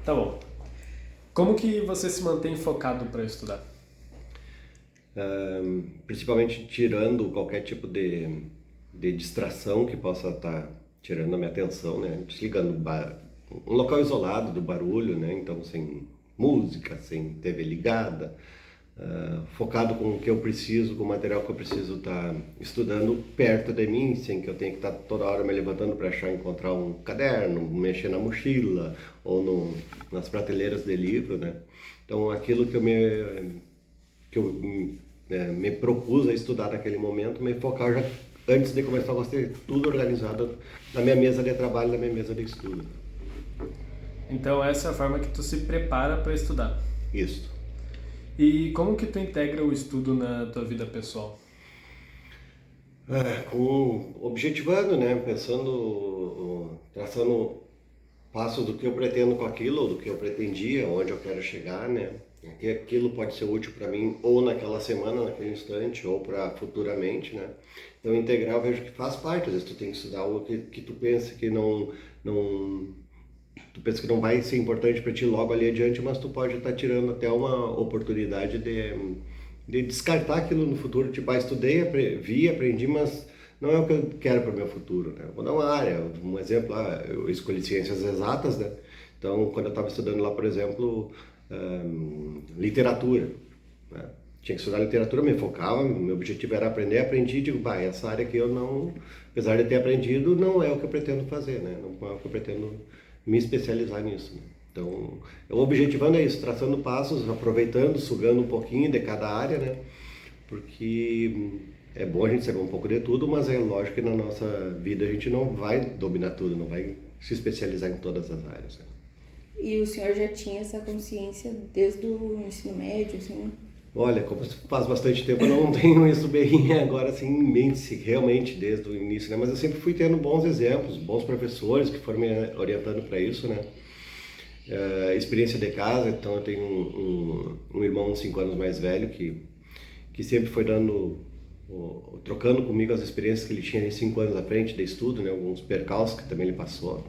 Tá bom. Como que você se mantém focado para estudar? Principalmente tirando qualquer tipo de distração que possa estar tirando a minha atenção, né? Desligando um local isolado do barulho, né? Então, sem música, sem TV ligada, focado com o que eu preciso, com o material que eu preciso estar estudando perto de mim, sem que eu tenha que estar toda hora me levantando para achar encontrar um caderno, mexer na mochila ou nas prateleiras de livro, né? Então, aquilo que eu me propus a estudar naquele momento, me focar já antes de começar a ter tudo organizado na minha mesa de trabalho, na minha mesa de estudo. Então essa é a forma que tu se prepara para estudar. Isso. E como que tu integra o estudo na tua vida pessoal? Objetivando, né? Pensando, traçando passos do que eu pretendo com aquilo, ou do que eu pretendia, onde eu quero chegar, né? Que aquilo pode ser útil para mim ou naquela semana, naquele instante, ou para futuramente, né? Então, integrar eu vejo que faz parte. Às vezes tu tem que estudar algo que tu pensa que não, tu pensa que não vai ser importante para ti logo ali adiante, mas tu pode estar tirando até uma oportunidade de descartar aquilo no futuro. Tipo, estudei, vi, aprendi, mas não é o que eu quero para o meu futuro, né? Vou dar uma área, um exemplo lá, eu escolhi ciências exatas, né? Então, quando eu estava estudando lá, por exemplo, literatura, né? Tinha que estudar literatura, me focava, meu objetivo era aprender, aprendi, digo, bah, essa área que eu não, apesar de ter aprendido, não é o que eu pretendo fazer, né? Não é o que eu pretendo me especializar nisso, né? Então, o objetivando é isso, traçando passos, aproveitando, sugando um pouquinho de cada área, né? Porque é bom a gente saber um pouco de tudo, mas é lógico que na nossa vida a gente não vai dominar tudo, não vai se especializar em todas as áreas, né? E o senhor já tinha essa consciência desde o ensino médio, assim? Olha, como faz bastante tempo, eu não tenho isso bem agora assim em mente, realmente, desde o início, né? Mas eu sempre fui tendo bons exemplos, bons professores que foram me orientando para isso, né? Experiência de casa, então eu tenho um irmão 5 anos mais velho que sempre foi trocando comigo as experiências que ele tinha em 5 anos à frente de estudo, né? Alguns percalços que também ele passou.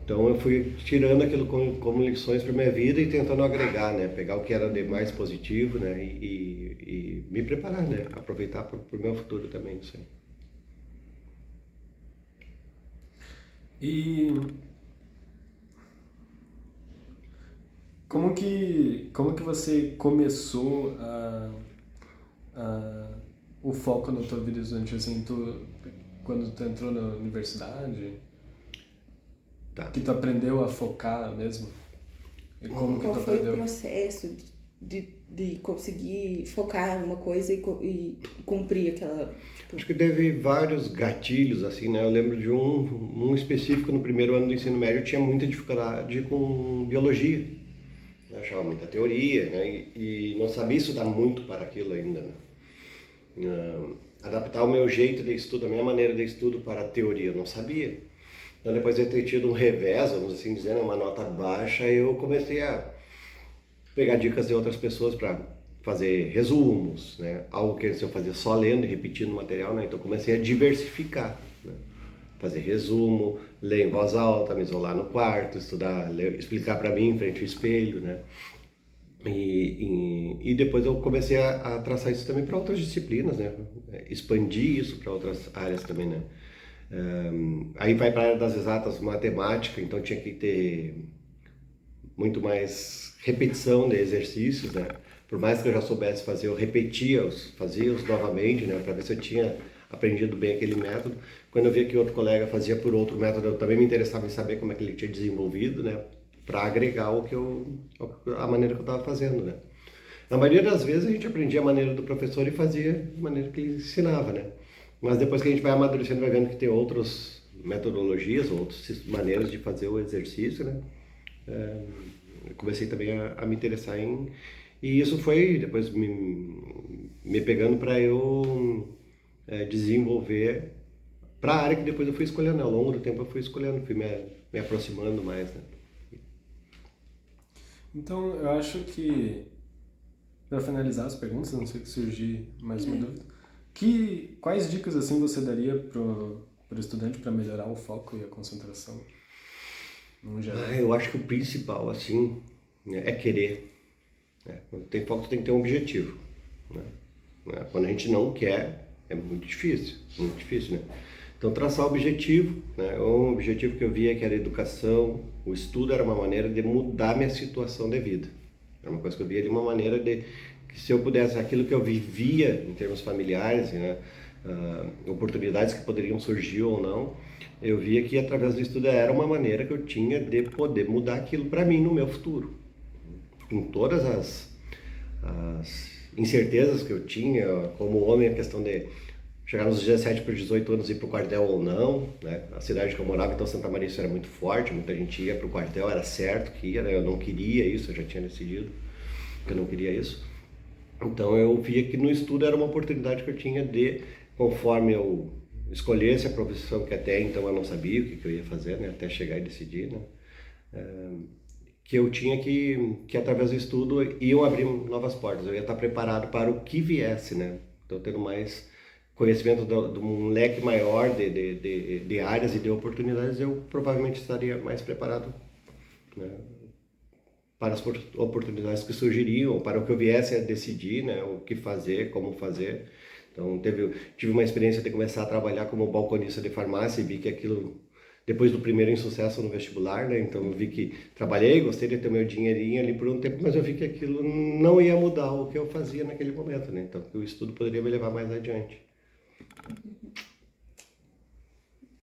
Então eu fui tirando aquilo como lições para minha vida e tentando agregar, né? Pegar o que era de mais positivo, né? E me preparar, né? Aproveitar para o meu futuro também, isso aí. E como que você começou a- o foco na tua vida estudante, assim, quando tu entrou na universidade, Tá. que tu aprendeu a focar mesmo? E como que Qual tu foi o aprendeu? processo de conseguir focar em uma coisa e cumprir aquela... Acho que teve vários gatilhos, assim, né? Eu lembro de um específico no primeiro ano do ensino médio, eu tinha muita dificuldade com biologia. Eu achava muita teoria, né? E não sabia estudar muito para aquilo ainda, né? Adaptar o meu jeito de estudo, a minha maneira de estudo para a teoria, eu não sabia. Então, depois de ter tido um revés, vamos assim dizer, né, uma nota baixa, eu comecei a pegar dicas de outras pessoas para fazer resumos, né? Algo que antes eu fazia só lendo e repetindo o material, né? Então, comecei a diversificar, né? Fazer resumo, ler em voz alta, me isolar no quarto, estudar, ler, explicar para mim em frente ao espelho, né? E depois eu comecei a traçar isso também para outras disciplinas, né? Expandir isso para outras áreas também, né? Aí vai para a área das exatas, matemática, então tinha que ter muito mais repetição de exercícios, né? Por mais que eu já soubesse fazer, eu repetia-os, fazia-os novamente, né? Para ver se eu tinha aprendido bem aquele método. Quando eu via que outro colega fazia por outro método, eu também me interessava em saber como é que ele tinha desenvolvido, né? Para agregar a maneira que eu estava fazendo, né? Na maioria das vezes a gente aprendia a maneira do professor e fazia a maneira que ele ensinava, né? Mas depois que a gente vai amadurecendo, vai vendo que tem outras metodologias, outras maneiras de fazer o exercício, né? Eu comecei também a me interessar em... E isso foi depois me pegando para eu desenvolver para a área que depois eu fui escolhendo, né? Ao longo do tempo eu fui escolhendo, fui me aproximando mais, né? Então, eu acho que, para finalizar as perguntas, a não sei que surgir mais uma dúvida, quais dicas assim você daria pro estudante para melhorar o foco e a concentração? no geral? Eu acho que o principal, assim, né, é querer. Né? Quando tem foco, tu tem que ter um objetivo. Né? Quando a gente não quer, é muito difícil, né? Então, traçar o objetivo, né? Um objetivo que eu via que era a educação, o estudo era uma maneira de mudar minha situação de vida. Era uma coisa que eu via de uma maneira de que se eu pudesse, aquilo que eu vivia em termos familiares, né? Oportunidades que poderiam surgir ou não, eu via que através do estudo era uma maneira que eu tinha de poder mudar aquilo para mim no meu futuro. Com todas as incertezas que eu tinha, como homem, a questão de chegar nos 17 para 18 anos e ir para o quartel ou não, né? A cidade que eu morava, então Santa Maria, isso era muito forte, muita gente ia para o quartel, era certo que ia, né? Eu não queria isso, eu já tinha decidido que eu não queria isso. Então eu via que no estudo era uma oportunidade que eu tinha de, conforme eu escolhesse a profissão que até então eu não sabia o que eu ia fazer, né? Até chegar e decidir, né? Que eu tinha que através do estudo iam abrir novas portas, eu ia estar preparado para o que viesse, né? Então tendo mais conhecimento de um leque maior de áreas e de oportunidades, eu provavelmente estaria mais preparado, né, para as oportunidades que surgiriam, para o que eu viesse a decidir, né, o que fazer, como fazer. Então tive uma experiência de começar a trabalhar como balconista de farmácia e vi que aquilo, depois do primeiro insucesso no vestibular, né, então eu vi que trabalhei, gostei de ter meu dinheirinho ali por um tempo, mas eu vi que aquilo não ia mudar o que eu fazia naquele momento, né, então que o estudo poderia me levar mais adiante.